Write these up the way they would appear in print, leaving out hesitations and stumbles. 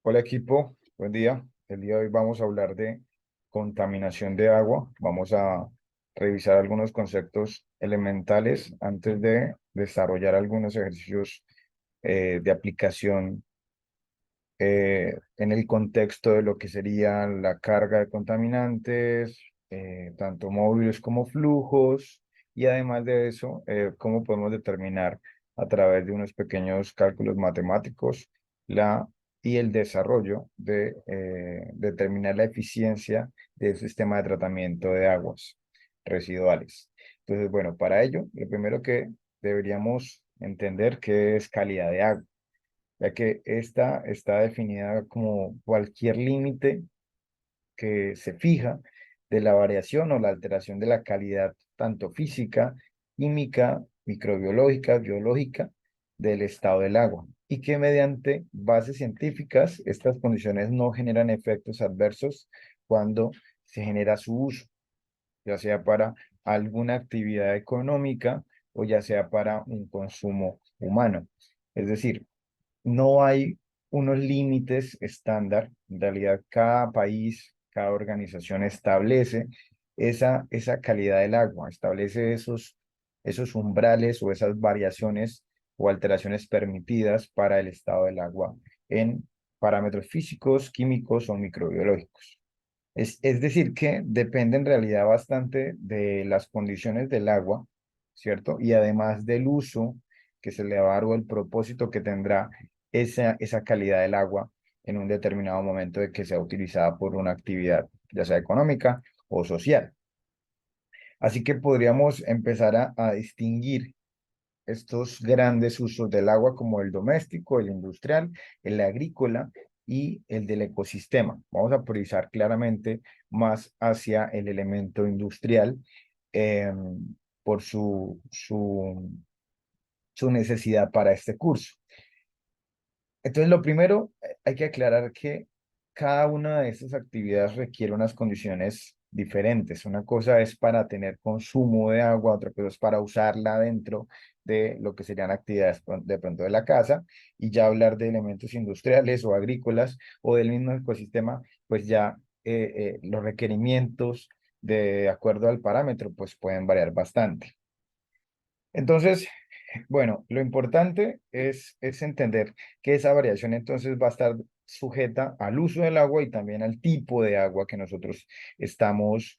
Hola equipo, buen día. El día de hoy vamos a hablar de contaminación de agua. Vamos a revisar algunos conceptos elementales antes de desarrollar algunos ejercicios de aplicación en el contexto de lo que sería la carga de contaminantes, tanto móviles como flujos, y además de eso, cómo podemos determinar a través de unos pequeños cálculos matemáticos la y el desarrollo de determinar la eficiencia del sistema de tratamiento de aguas residuales. Entonces, bueno, para ello, lo primero que deberíamos entender qué es calidad de agua, ya que esta está definida como cualquier límite que se fija de la variación o la alteración de la calidad tanto física, química, microbiológica, biológica del estado del agua, y que mediante bases científicas estas condiciones no generan efectos adversos cuando se genera su uso, ya sea para alguna actividad económica o ya sea para un consumo humano. Es decir, no hay unos límites estándar. En realidad, cada país, cada organización establece esa calidad del agua, establece esos umbrales o esas variaciones o alteraciones permitidas para el estado del agua en parámetros físicos, químicos o microbiológicos. Es decir, que depende en realidad bastante de las condiciones del agua, ¿cierto? Y además del uso que se le va a dar o el propósito que tendrá esa calidad del agua en un determinado momento de que sea utilizada por una actividad, ya sea económica o social. Así que podríamos empezar a distinguir estos grandes usos del agua como el doméstico, el industrial, el agrícola y el del ecosistema. Vamos a priorizar claramente más hacia el elemento industrial eh, por su necesidad para este curso. Entonces, lo primero, hay que aclarar que cada una de estas actividades requiere unas condiciones diferentes. Una cosa es para tener consumo de agua, otra cosa es para usarla dentro de lo que serían actividades de pronto de la casa, y ya hablar de elementos industriales o agrícolas o del mismo ecosistema, pues ya los requerimientos de acuerdo al parámetro pues pueden variar bastante. Entonces, bueno, lo importante es entender que esa variación entonces va a estar sujeta al uso del agua y también al tipo de agua que nosotros estamos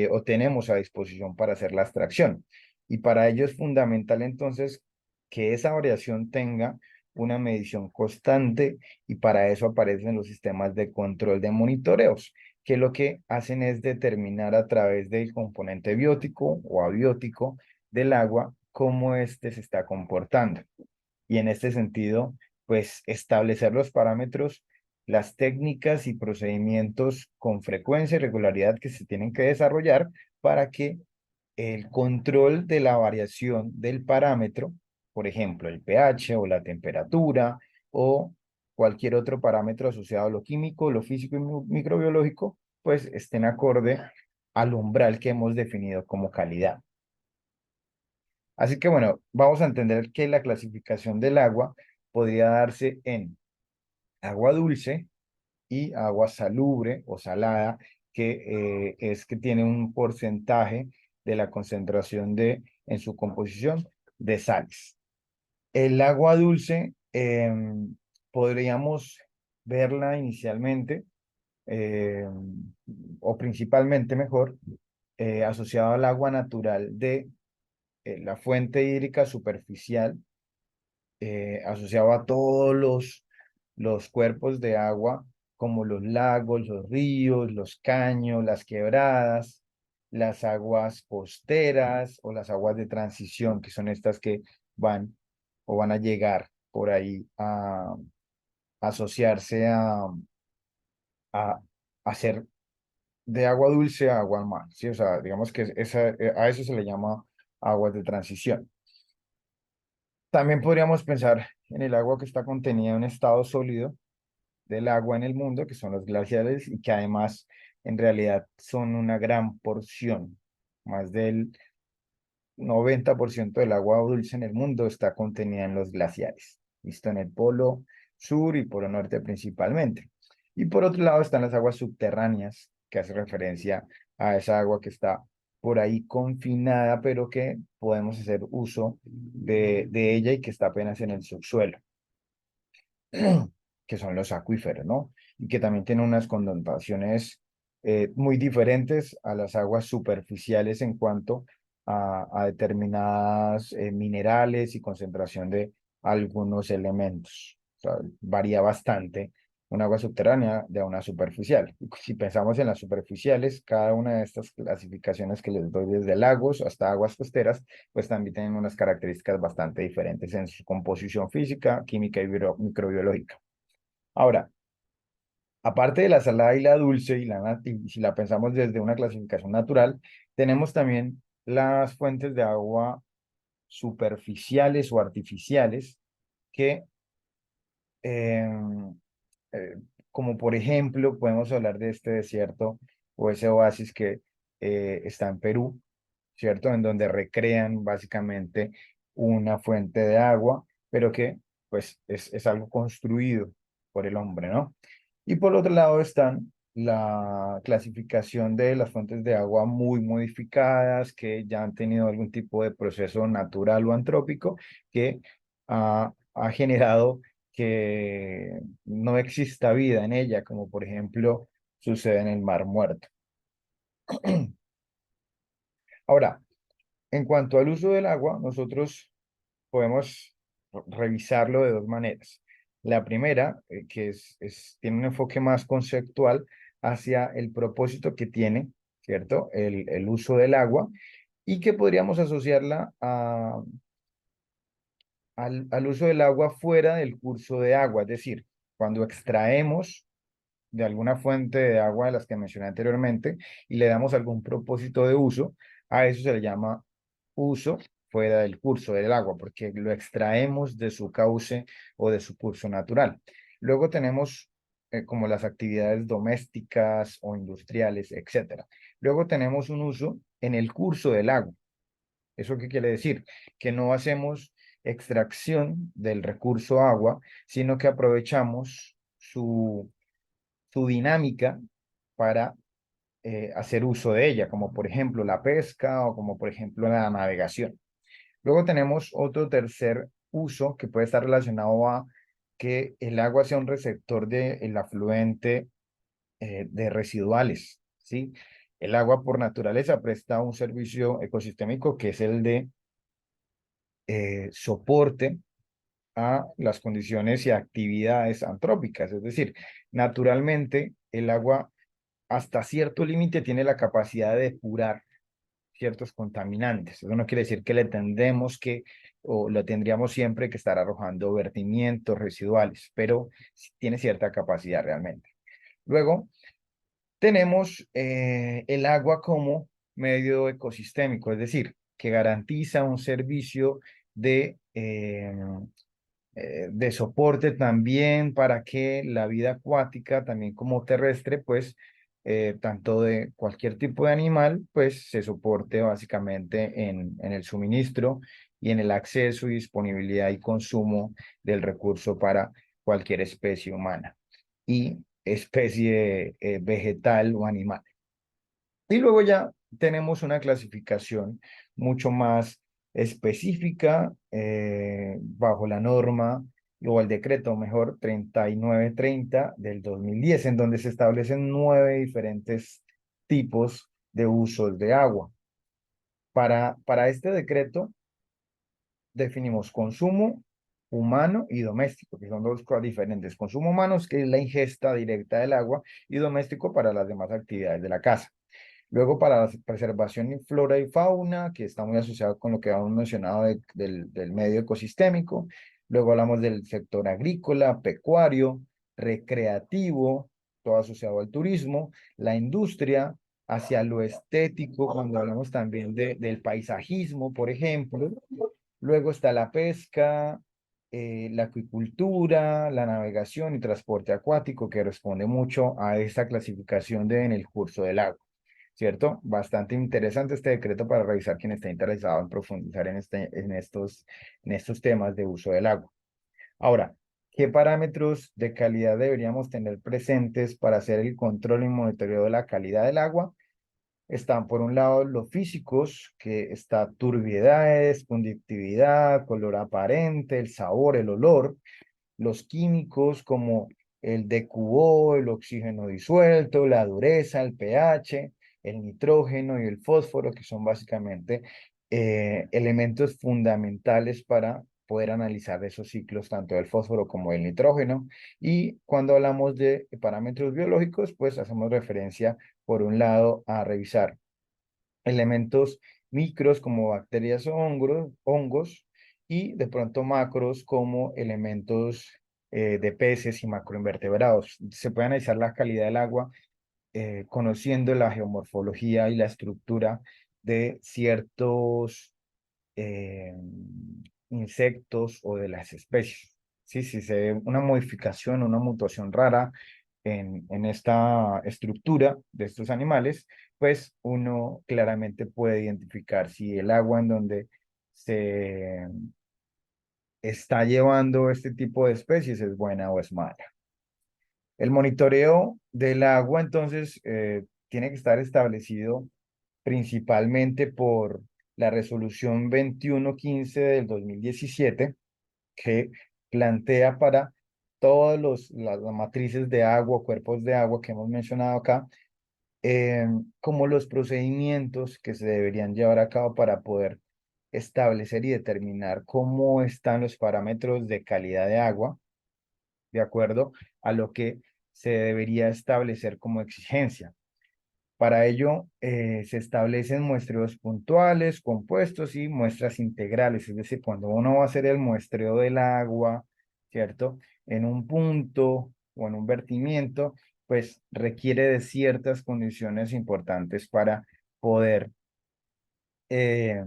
o tenemos a disposición para hacer la extracción. Y para ello es fundamental entonces que esa variación tenga una medición constante, y para eso aparecen los sistemas de control de monitoreos, que lo que hacen es determinar a través del componente biótico o abiótico del agua cómo éste se está comportando. Y en este sentido, pues establecer los parámetros, las técnicas y procedimientos con frecuencia y regularidad que se tienen que desarrollar para que el control de la variación del parámetro, por ejemplo, el pH o la temperatura o cualquier otro parámetro asociado a lo químico, lo físico y microbiológico, pues estén acorde al umbral que hemos definido como calidad. Así que bueno, vamos a entender que la clasificación del agua podría darse en agua dulce y agua salubre o salada, que es que tiene un porcentaje de la concentración en su composición de sales. El agua dulce podríamos verla inicialmente o principalmente mejor asociado al agua natural de la fuente hídrica superficial, asociado a todos los cuerpos de agua, como los lagos, los ríos, los caños, las quebradas, las aguas costeras o las aguas de transición, que son estas que van o van a llegar por ahí a asociarse a ser de agua dulce a agua mar, ¿sí? O sea, digamos que a eso se le llama aguas de transición. También podríamos pensar en el agua que está contenida en un estado sólido del agua en el mundo, que son los glaciares, y que además en realidad son una gran porción. Más del 90% del agua dulce en el mundo está contenida en los glaciares. Listo, en el polo sur y polo norte principalmente. Y por otro lado están las aguas subterráneas, que hace referencia a esa agua que está por ahí confinada, pero que podemos hacer uso de ella y que está apenas en el subsuelo, que son los acuíferos, ¿no? Y que también tienen unas connotaciones muy diferentes a las aguas superficiales en cuanto a determinadas minerales y concentración de algunos elementos. O sea, varía bastante un agua subterránea de una superficial. Y si pensamos en las superficiales, cada una de estas clasificaciones que les doy desde lagos hasta aguas costeras, pues también tienen unas características bastante diferentes en su composición física, química y microbiológica. Ahora, aparte de la salada y la dulce, y si la pensamos desde una clasificación natural, tenemos también las fuentes de agua superficiales o artificiales que, em, eh, como por ejemplo, podemos hablar de este desierto o ese oasis que está en Perú, ¿cierto? En donde recrean básicamente una fuente de agua, pero que pues es algo construido por el hombre, ¿no? Y por otro lado están la clasificación de las fuentes de agua muy modificadas, que ya han tenido algún tipo de proceso natural o antrópico, que ha generado que no exista vida en ella, como por ejemplo sucede en el Mar Muerto. Ahora, en cuanto al uso del agua, nosotros podemos revisarlo de dos maneras. La primera, que tiene un enfoque más conceptual hacia el propósito que tiene, ¿cierto? El uso del agua y que podríamos asociarla al uso del agua fuera del curso de agua, es decir, cuando extraemos de alguna fuente de agua de las que mencioné anteriormente y le damos algún propósito de uso, a eso se le llama uso fuera del curso del agua, porque lo extraemos de su cauce o de su curso natural. Luego tenemos como las actividades domésticas o industriales, etcétera. Luego tenemos un uso en el curso del agua. ¿Eso qué quiere decir? Que no hacemos extracción del recurso agua, sino que aprovechamos su dinámica para hacer uso de ella, como por ejemplo la pesca o como por ejemplo la navegación. Luego tenemos otro tercer uso que puede estar relacionado a que el agua sea un receptor del afluente de residuales, ¿sí? El agua por naturaleza presta un servicio ecosistémico que es el de soporte a las condiciones y actividades antrópicas, es decir, naturalmente el agua hasta cierto límite tiene la capacidad de depurar ciertos contaminantes. Eso no quiere decir que le tendremos que o lo tendríamos siempre que estar arrojando vertimientos residuales, pero sí tiene cierta capacidad realmente. Luego, tenemos el agua como medio ecosistémico, es decir, que garantiza un servicio de soporte también para que la vida acuática, también como terrestre, pues tanto de cualquier tipo de animal, pues se soporte básicamente en el suministro y en el acceso y disponibilidad y consumo del recurso para cualquier especie humana y especie vegetal o animal. Y luego ya tenemos una clasificación mucho más específica bajo la norma o el decreto, mejor, 3930 del 2010, en donde se establecen 9 diferentes tipos de usos de agua. Para este decreto definimos consumo humano y doméstico, que son dos cosas diferentes. Consumo humano, que es la ingesta directa del agua, y doméstico para las demás actividades de la casa. Luego, para la preservación de flora y fauna, que está muy asociado con lo que habíamos mencionado del medio ecosistémico. Luego hablamos del sector agrícola, pecuario, recreativo, todo asociado al turismo, la industria, hacia lo estético, cuando hablamos también del paisajismo, por ejemplo. Luego está la pesca, la acuicultura, la navegación y transporte acuático, que responde mucho a esta clasificación en el curso del agua. ¿Cierto? Bastante interesante este decreto para revisar quien está interesado en profundizar en estos temas de uso del agua. Ahora, ¿Qué parámetros de calidad deberíamos tener presentes para hacer el control y monitoreo de la calidad del agua? Están por un lado los físicos, que está turbiedades, conductividad, color aparente, el sabor, el olor. Los químicos como el DQO, el oxígeno disuelto, la dureza, el pH, el nitrógeno y el fósforo, que son básicamente elementos fundamentales para poder analizar esos ciclos, tanto del fósforo como del nitrógeno. Y cuando hablamos de parámetros biológicos, pues hacemos referencia, por un lado, a revisar elementos micros como bacterias o hongos, y de pronto macros como elementos de peces y macroinvertebrados. Se puede analizar la calidad del agua conociendo la geomorfología y la estructura de ciertos eh, insectos o de las especies. Sí, si se ve una modificación, una mutación rara en esta estructura de estos animales, pues uno claramente puede identificar si el agua en donde se está llevando este tipo de especies es buena o es mala. El monitoreo del agua, entonces, tiene que estar establecido principalmente por la resolución 2115 del 2017, que plantea para todas las matrices de agua, cuerpos de agua que hemos mencionado acá, como los procedimientos que se deberían llevar a cabo para poder establecer y determinar cómo están los parámetros de calidad de agua, de acuerdo a lo que se debería establecer como exigencia. Para ello, se establecen muestreos puntuales, compuestos y muestras integrales. Es decir, cuando uno va a hacer el muestreo del agua, ¿cierto? En un punto o en un vertimiento, pues requiere de ciertas condiciones importantes para poder eh,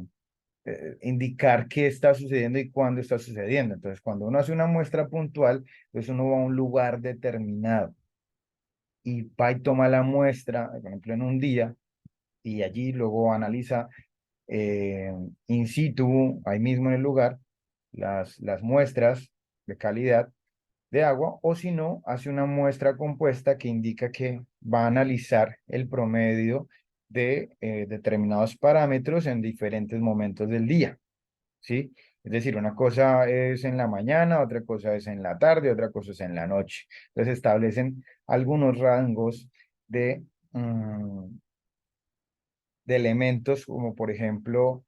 indicar qué está sucediendo y cuándo está sucediendo. Entonces, cuando uno hace una muestra puntual, pues uno va a un lugar determinado y va y toma la muestra, por ejemplo, en un día, y allí luego analiza eh, in situ, ahí mismo en el lugar, las muestras de calidad de agua, o si no, hace una muestra compuesta que indica que va a analizar el promedio de determinados parámetros en diferentes momentos del día, ¿sí? Es decir, una cosa es en la mañana, otra cosa es en la tarde, otra cosa es en la noche. Entonces establecen algunos rangos de, mm, de elementos, como por ejemplo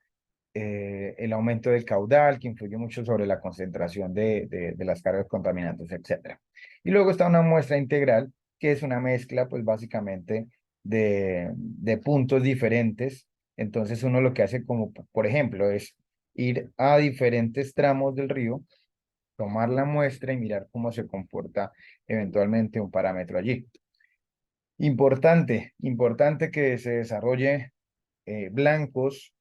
el aumento del caudal, que influye mucho sobre la concentración de las cargas contaminantes, etcétera. Y luego está una muestra integral, que es una mezcla, pues básicamente, de puntos diferentes. Entonces uno lo que hace, como por ejemplo, es ir a diferentes tramos del río, tomar la muestra y mirar cómo se comporta eventualmente un parámetro allí. Importante que se desarrolle blancos,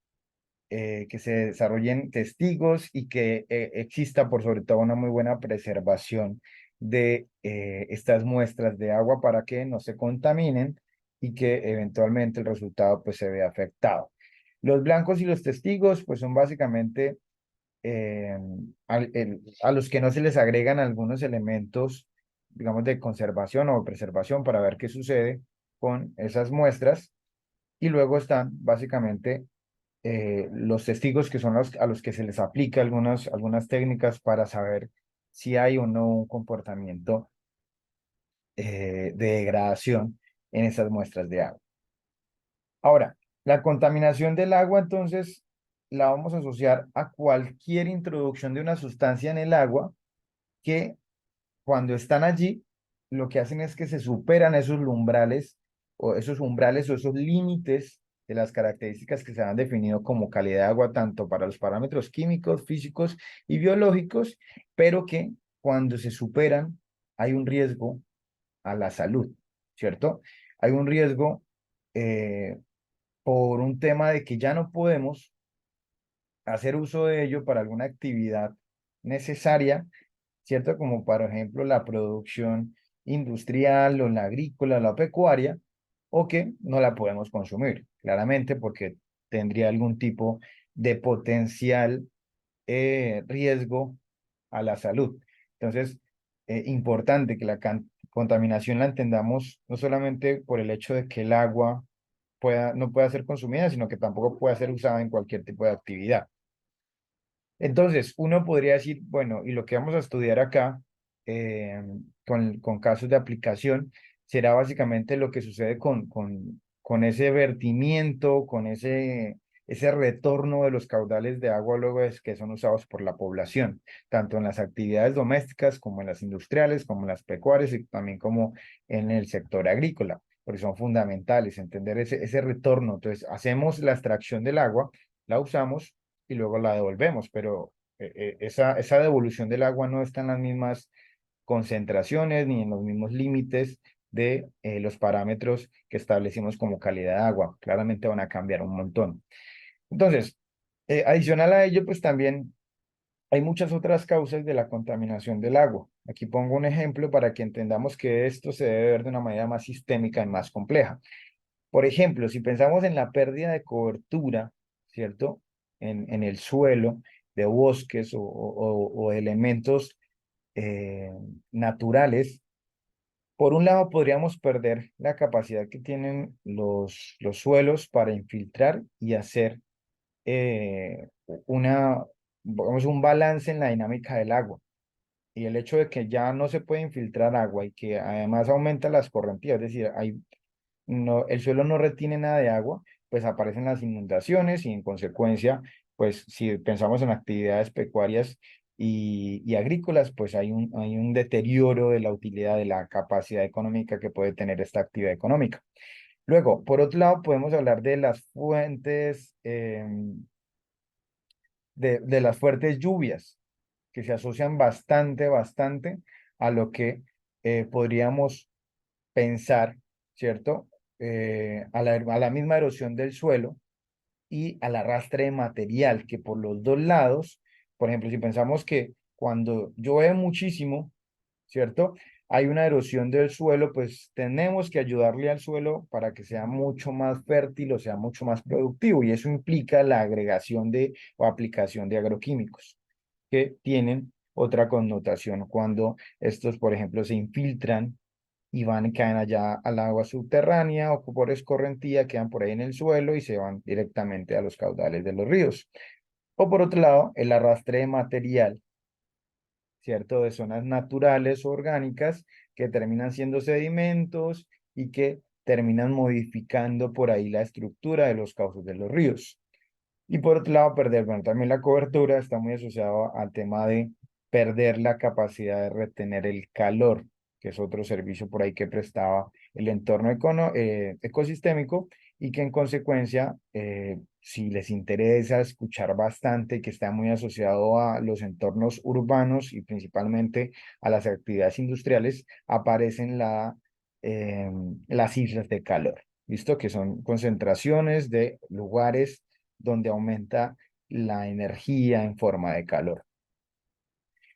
que se desarrollen testigos y que exista por sobre todo una muy buena preservación de estas muestras de agua para que no se contaminen y que eventualmente el resultado pues se vea afectado. Los blancos y los testigos pues son básicamente eh, a los que no se les agregan algunos elementos, digamos, de conservación o preservación para ver qué sucede con esas muestras. Y luego están básicamente los testigos, que son los a los que se les aplica algunas técnicas para saber si hay o no un comportamiento de degradación en esas muestras de agua. Ahora, la contaminación del agua, entonces, la vamos a asociar a cualquier introducción de una sustancia en el agua que, cuando están allí, lo que hacen es que se superan esos umbrales o esos límites de las características que se han definido como calidad de agua, tanto para los parámetros químicos, físicos y biológicos, pero que cuando se superan hay un riesgo a la salud, ¿cierto? Hay un riesgo eh, por un tema de que ya no podemos hacer uso de ello para alguna actividad necesaria, ¿cierto? Como por ejemplo la producción industrial o la agrícola o la pecuaria, o que no la podemos consumir, claramente porque tendría algún tipo de potencial riesgo a la salud. Entonces, importante que la contaminación la entendamos no solamente por el hecho de que el agua no pueda ser consumida, sino que tampoco pueda ser usada en cualquier tipo de actividad. Entonces, uno podría decir, bueno, y lo que vamos a estudiar acá eh, con casos de aplicación será básicamente lo que sucede con ese vertimiento, con ese retorno de los caudales de agua luego es que son usados por la población, tanto en las actividades domésticas como en las industriales, como en las pecuarias y también como en el sector agrícola, porque son fundamentales entender ese retorno. Entonces, hacemos la extracción del agua, la usamos y luego la devolvemos, pero esa devolución del agua no está en las mismas concentraciones ni en los mismos límites de los parámetros que establecimos como calidad de agua. Claramente van a cambiar un montón. Entonces, adicional a ello, pues también hay muchas otras causas de la contaminación del agua. Aquí pongo un ejemplo para que entendamos que esto se debe ver de una manera más sistémica y más compleja. Por ejemplo, si pensamos en la pérdida de cobertura, ¿cierto? En el suelo de bosques o elementos eh, naturales, por un lado podríamos perder la capacidad que tienen los suelos para infiltrar y hacer eh, una, digamos, un balance en la dinámica del agua. Y el hecho de que ya no se puede infiltrar agua y que además aumenta las correntías, es decir, el suelo no retiene nada de agua, pues aparecen las inundaciones y en consecuencia, pues si pensamos en actividades pecuarias y agrícolas, pues hay un deterioro de la utilidad de la capacidad económica que puede tener esta actividad económica. Luego, por otro lado, podemos hablar de las fuentes, de las fuertes lluvias que se asocian bastante a lo que podríamos pensar, ¿cierto? A la misma erosión del suelo y al arrastre de material que por los dos lados, por ejemplo, si pensamos que cuando llueve muchísimo, ¿cierto? Hay una erosión del suelo, pues tenemos que ayudarle al suelo para que sea mucho más fértil o sea mucho más productivo y eso implica la agregación de o aplicación de agroquímicos que tienen otra connotación cuando estos, por ejemplo, se infiltran y van y caen allá al agua subterránea o por escorrentía, quedan por ahí en el suelo y se van directamente a los caudales de los ríos. O por otro lado, el arrastre de material, ¿cierto? De zonas naturales o orgánicas que terminan siendo sedimentos y que terminan modificando por ahí la estructura de los cauces de los ríos. Y por otro lado, perder, bueno, también la cobertura está muy asociado al tema de perder la capacidad de retener el calor, que es otro servicio por ahí que prestaba el entorno ecosistémico y que en consecuencia, si les interesa escuchar bastante, que está muy asociado a los entornos urbanos y principalmente a las actividades industriales, aparecen las islas de calor. ¿Listo? Que son concentraciones de lugares donde aumenta la energía en forma de calor.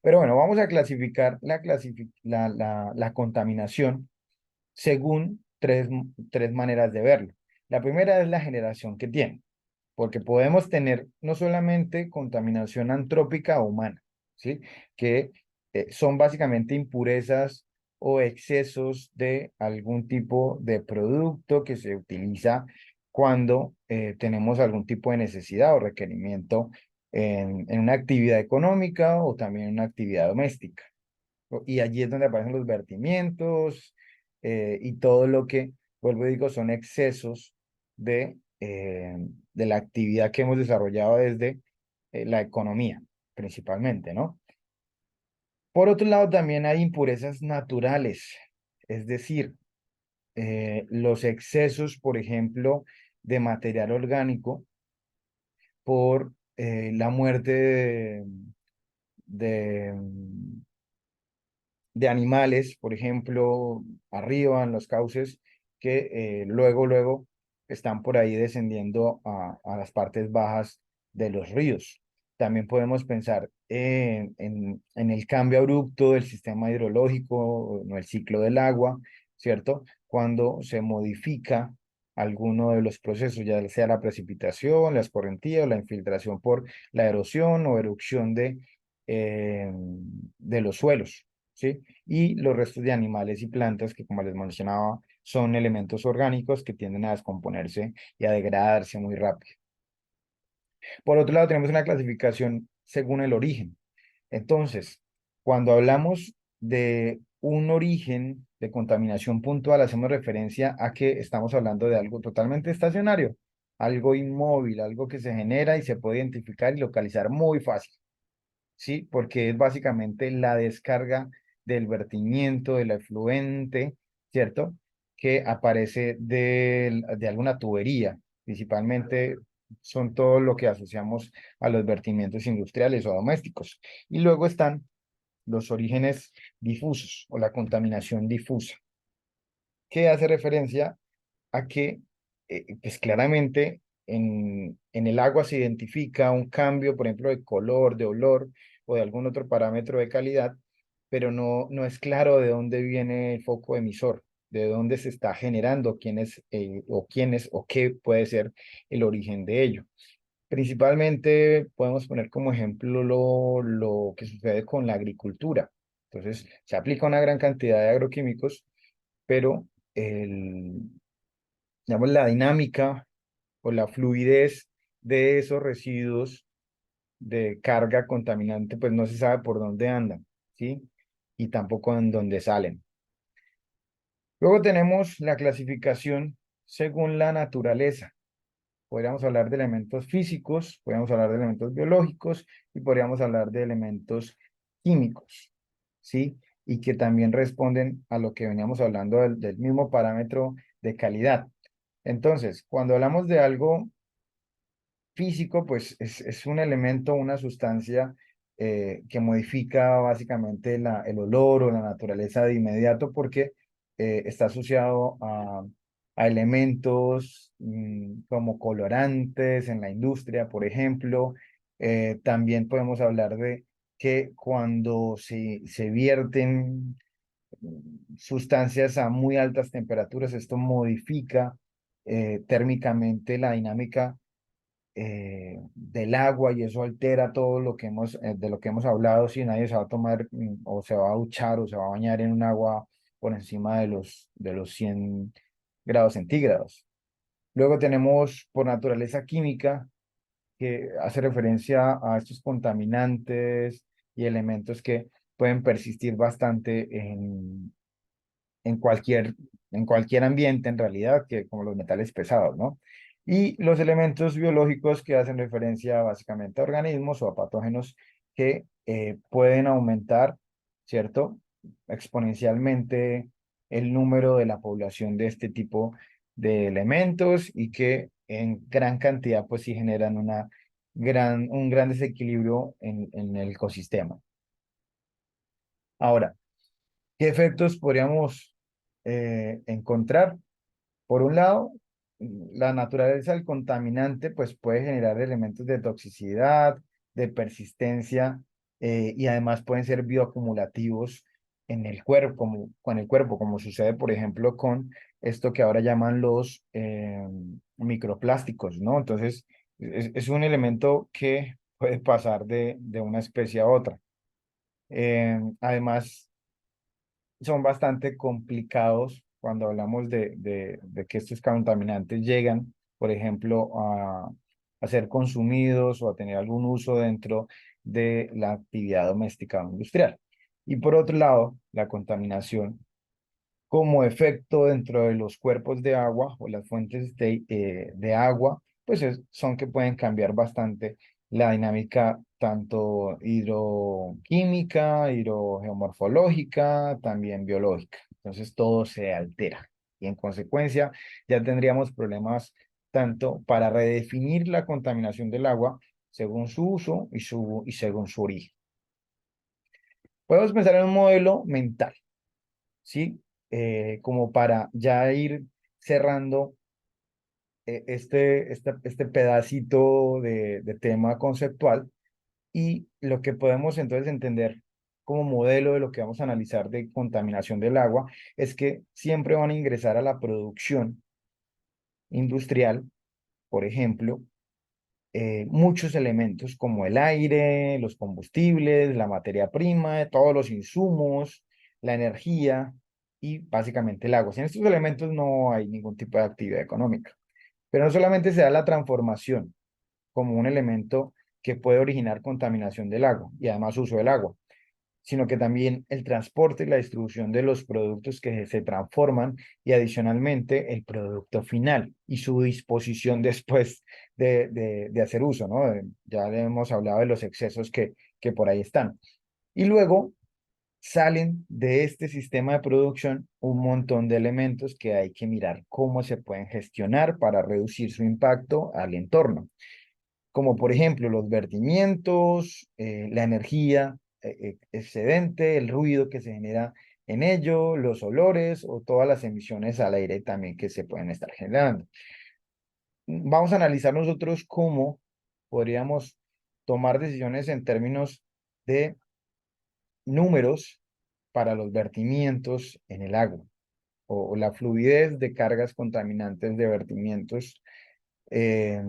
Pero bueno, vamos a clasificar la contaminación según tres maneras de verlo. La primera es la generación que tiene, porque podemos tener no solamente contaminación antrópica o humana, ¿sí? Que son básicamente impurezas o excesos de algún tipo de producto que se utiliza cuando tenemos algún tipo de necesidad o requerimiento en una actividad económica o también en una actividad doméstica. Y allí es donde aparecen los vertimientos y todo lo que, vuelvo y digo, son excesos de la actividad que hemos desarrollado desde la economía, principalmente, ¿no? Por otro lado, también hay impurezas naturales, es decir, los excesos, por ejemplo, de material orgánico por la muerte de, de animales, por ejemplo, arriba en los cauces, que luego están por ahí descendiendo a las partes bajas de los ríos. También podemos pensar en el cambio abrupto del sistema hidrológico, no el ciclo del agua, ¿cierto? Cuando se modifica alguno de los procesos, ya sea la precipitación, la escorrentía o la infiltración por la erosión o erupción de los suelos. ¿sí? Y los restos de animales y plantas que, como les mencionaba, son elementos orgánicos que tienden a descomponerse y a degradarse muy rápido. Por otro lado, tenemos una clasificación según el origen. Entonces, cuando hablamos de un origen de contaminación puntual, hacemos referencia a que estamos hablando de algo totalmente estacionario, algo inmóvil, algo que se genera y se puede identificar y localizar muy fácil, ¿sí? Porque es básicamente la descarga del vertimiento, del efluente, ¿cierto? Que aparece de alguna tubería, principalmente son todo lo que asociamos a los vertimientos industriales o domésticos. Y luego están los orígenes difusos o la contaminación difusa, que hace referencia a que, pues claramente en el agua se identifica un cambio, por ejemplo, de color, de olor o de algún otro parámetro de calidad, pero no es claro de dónde viene el foco emisor, de dónde se está generando, quién es o qué puede ser el origen de ello. Principalmente podemos poner como ejemplo lo que sucede con la agricultura. Entonces, se aplica una gran cantidad de agroquímicos, pero el, digamos, la dinámica o la fluidez de esos residuos de carga contaminante, pues no se sabe por dónde andan, ¿sí? Y tampoco en dónde salen. Luego tenemos la clasificación según la naturaleza. Podríamos hablar de elementos físicos, podríamos hablar de elementos biológicos y podríamos hablar de elementos químicos, ¿sí? Y que también responden a lo que veníamos hablando del mismo parámetro de calidad. Entonces, cuando hablamos de algo físico, pues es un elemento, una sustancia que modifica básicamente el olor o la naturaleza de inmediato porque está asociado a elementos como colorantes en la industria, por ejemplo. También podemos hablar de que cuando se vierten sustancias a muy altas temperaturas, esto modifica térmicamente la dinámica del agua y eso altera todo lo que de lo que hemos hablado, si nadie se va a tomar o se va a duchar o se va a bañar en un agua por encima de los 100 grados centígrados. Luego tenemos por naturaleza química, que hace referencia a estos contaminantes y elementos que pueden persistir bastante en cualquier, en cualquier ambiente en realidad, que como los metales pesados, ¿no? Y los elementos biológicos que hacen referencia básicamente a organismos o a patógenos que pueden aumentar, ¿cierto? Exponencialmente el número de la población de este tipo de elementos y que en gran cantidad pues sí generan un gran desequilibrio en el ecosistema. Ahora, ¿qué efectos podríamos encontrar? Por un lado, la naturaleza del contaminante pues puede generar elementos de toxicidad, de persistencia y además pueden ser bioacumulativos en el cuerpo, con el cuerpo, como sucede por ejemplo con esto que ahora llaman los microplásticos, ¿no? Entonces, es un elemento que puede pasar de una especie a otra. Además, son bastante complicados cuando hablamos de que estos contaminantes llegan, por ejemplo, a ser consumidos o a tener algún uso dentro de la actividad doméstica o industrial. Y por otro lado, la contaminación como efecto dentro de los cuerpos de agua o las fuentes de agua, pues son que pueden cambiar bastante la dinámica tanto hidroquímica, hidrogeomorfológica, también biológica. Entonces todo se altera y en consecuencia ya tendríamos problemas tanto para redefinir la contaminación del agua según su uso y según su origen. Podemos pensar en un modelo mental. ¿Sí? Como para ya ir cerrando este pedacito de tema conceptual y lo que podemos entonces entender como modelo de lo que vamos a analizar de contaminación del agua es que siempre van a ingresar a la producción industrial, por ejemplo, muchos elementos como el aire, los combustibles, la materia prima, todos los insumos, la energía y básicamente el agua. Sin estos elementos no hay ningún tipo de actividad económica. Pero no solamente se da la transformación como un elemento que puede originar contaminación del agua y además uso del agua, sino que también el transporte y la distribución de los productos que se transforman y adicionalmente el producto final y su disposición después de hacer uso, ¿no? Ya le hemos hablado de los excesos que por ahí están. Y luego salen de este sistema de producción un montón de elementos que hay que mirar cómo se pueden gestionar para reducir su impacto al entorno, como por ejemplo los vertimientos, la energía excedente, el ruido que se genera en ello, los olores o todas las emisiones al aire también que se pueden estar generando. Vamos a analizar nosotros cómo podríamos tomar decisiones en términos de números para los vertimientos en el agua o la fluidez de cargas contaminantes de vertimientos eh,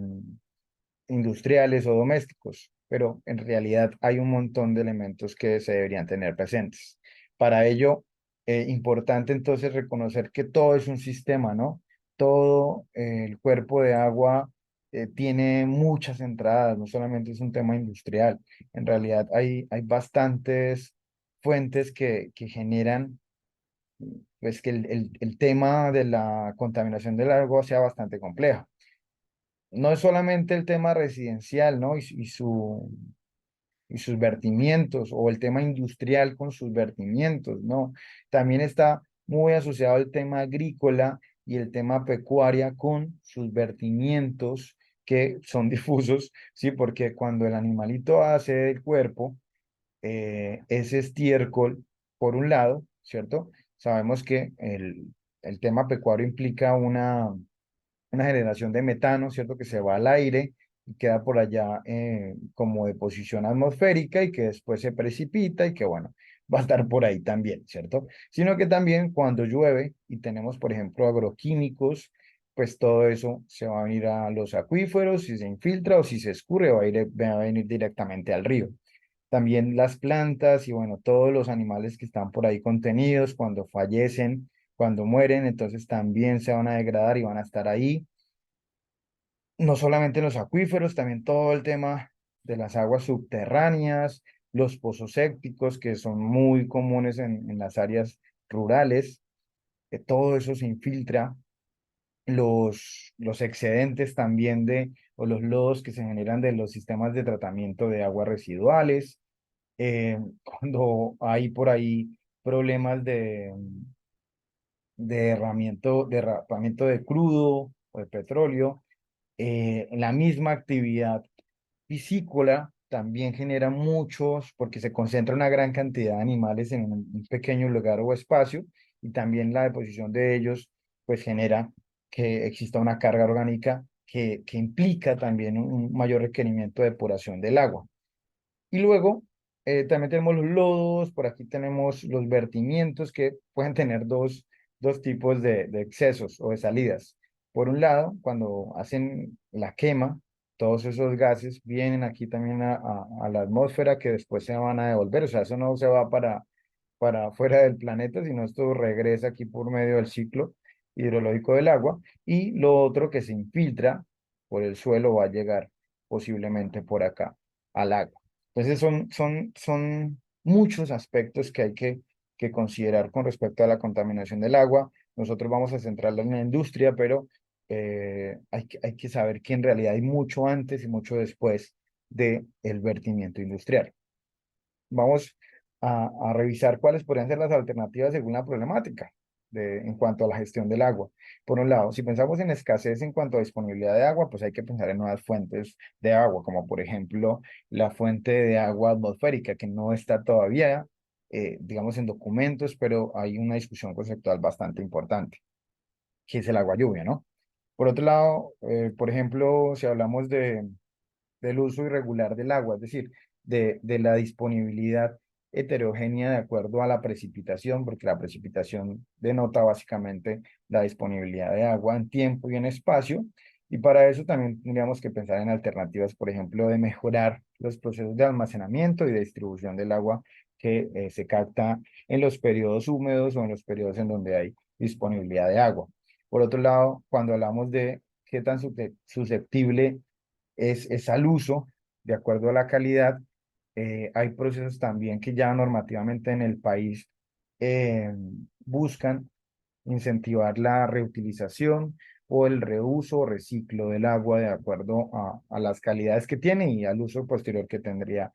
industriales o domésticos, pero en realidad hay un montón de elementos que se deberían tener presentes. Para ello, importante entonces reconocer que todo es un sistema, ¿no? Todo el cuerpo de agua tiene muchas entradas, no solamente es un tema industrial, en realidad hay bastantes fuentes que generan pues que el tema de la contaminación del agua sea bastante complejo. No es solamente el tema residencial, ¿no? Y sus vertimientos, o el tema industrial con sus vertimientos, ¿no? También está muy asociado el tema agrícola y el tema pecuaria con sus vertimientos que son difusos, ¿sí? Porque cuando el animalito hace el cuerpo, ese estiércol, por un lado, ¿cierto? Sabemos que el tema pecuario implica una generación de metano, ¿cierto? Que se va al aire y queda por allá como deposición atmosférica y que después se precipita y que, bueno, va a estar por ahí también, ¿cierto? Sino que también cuando llueve y tenemos, por ejemplo, agroquímicos, pues todo eso se va a venir a los acuíferos, si se infiltra o si se escurre, va a venir directamente al río. También las plantas y bueno, todos los animales que están por ahí contenidos cuando fallecen, cuando mueren, entonces también se van a degradar y van a estar ahí. No solamente los acuíferos, también todo el tema de las aguas subterráneas, los pozos sépticos que son muy comunes en las áreas rurales, que todo eso se infiltra, los excedentes también o los lodos que se generan de los sistemas de tratamiento de aguas residuales, cuando hay por ahí problemas de derramamiento de crudo o de petróleo, la misma actividad piscícola también genera muchos, porque se concentra una gran cantidad de animales en un pequeño lugar o espacio, y también la deposición de ellos, pues genera que exista una carga orgánica que implica también un mayor requerimiento de depuración del agua. Y luego también tenemos los lodos, por aquí tenemos los vertimientos que pueden tener dos tipos de excesos o de salidas. Por un lado, cuando hacen la quema, todos esos gases vienen aquí también a la atmósfera que después se van a devolver. O sea, eso no se va para fuera del planeta, sino esto regresa aquí por medio del ciclo hidrológico del agua. Y lo otro que se infiltra por el suelo va a llegar posiblemente por acá al agua. Entonces son muchos aspectos que hay que considerar con respecto a la contaminación del agua. Nosotros vamos a centrarlo en la industria, pero hay que saber que en realidad hay mucho antes y mucho después del vertimiento industrial. Vamos a revisar cuáles podrían ser las alternativas según la problemática en cuanto a la gestión del agua. Por un lado, si pensamos en escasez en cuanto a disponibilidad de agua, pues hay que pensar en nuevas fuentes de agua, como por ejemplo la fuente de agua atmosférica, que no está todavía, digamos, en documentos, pero hay una discusión conceptual bastante importante, que es el agua lluvia, ¿no? Por otro lado, por ejemplo, si hablamos del uso irregular del agua, es decir, de la disponibilidad heterogénea de acuerdo a la precipitación, porque la precipitación denota básicamente la disponibilidad de agua en tiempo y en espacio, y para eso también tendríamos que pensar en alternativas, por ejemplo, de mejorar los procesos de almacenamiento y de distribución del agua que se capta en los periodos húmedos o en los periodos en donde hay disponibilidad de agua. Por otro lado, cuando hablamos de qué tan susceptible es al uso, de acuerdo a la calidad, hay procesos también que ya normativamente en el país eh, buscan incentivar la reutilización o el reuso o reciclo del agua de acuerdo a las calidades que tiene y al uso posterior que tendría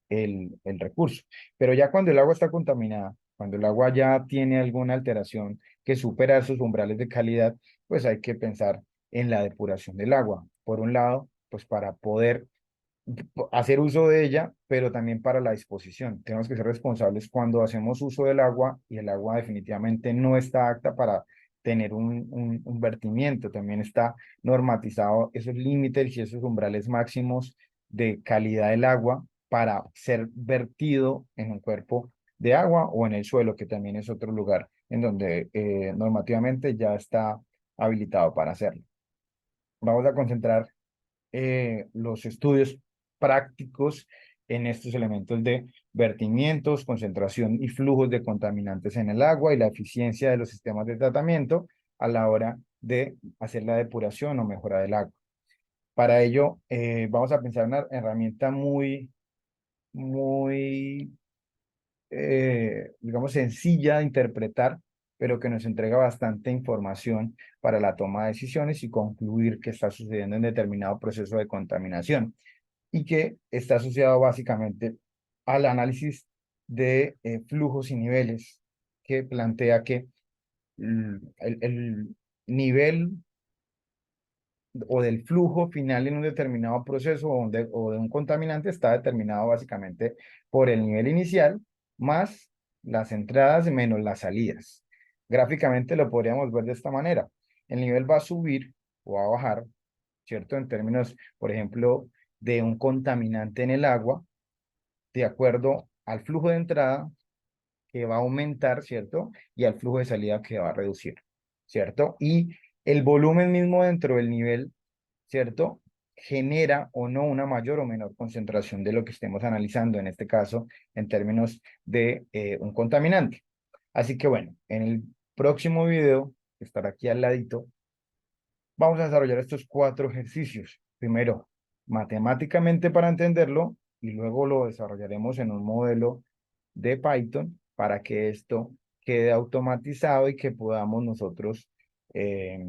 el recurso. Pero ya cuando el agua está contaminada, cuando el agua ya tiene alguna alteración que supera esos umbrales de calidad, pues hay que pensar en la depuración del agua. Por un lado, pues para poder hacer uso de ella, pero también para la disposición. Tenemos que ser responsables cuando hacemos uso del agua y el agua definitivamente no está apta para tener un vertimiento. También está normatizado esos límites y esos umbrales máximos de calidad del agua para ser vertido en un cuerpo de agua o en el suelo, que también es otro lugar en donde normativamente ya está habilitado para hacerlo. Vamos a concentrar los estudios prácticos en estos elementos de vertimientos, concentración y flujos de contaminantes en el agua y la eficiencia de los sistemas de tratamiento a la hora de hacer la depuración o mejora del agua. Para ello, vamos a pensar en una herramienta muy digamos, sencilla de interpretar, pero que nos entrega bastante información para la toma de decisiones y concluir qué está sucediendo en determinado proceso de contaminación y que está asociado básicamente al análisis de flujos y niveles, que plantea que el nivel o del flujo final en un determinado proceso o de un contaminante está determinado básicamente por el nivel inicial más las entradas menos las salidas. Gráficamente lo podríamos ver de esta manera. El nivel va a subir o va a bajar, ¿cierto? En términos, por ejemplo, de un contaminante en el agua, de acuerdo al flujo de entrada que va a aumentar, ¿cierto? Y al flujo de salida que va a reducir, ¿cierto? Y el volumen mismo dentro del nivel, ¿cierto? Genera o no una mayor o menor concentración de lo que estemos analizando, en este caso, en términos de un contaminante. Así que bueno, en el próximo video, que estará aquí al ladito, vamos a desarrollar estos 4 ejercicios. Primero, matemáticamente para entenderlo, y luego lo desarrollaremos en un modelo de Python para que esto quede automatizado y que podamos nosotros eh,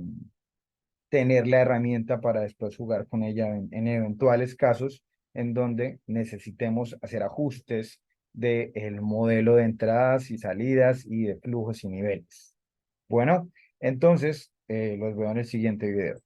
tener la herramienta para después jugar con ella en eventuales casos en donde necesitemos hacer ajustes del modelo de entradas y salidas y de flujos y niveles. Bueno, entonces los veo en el siguiente video.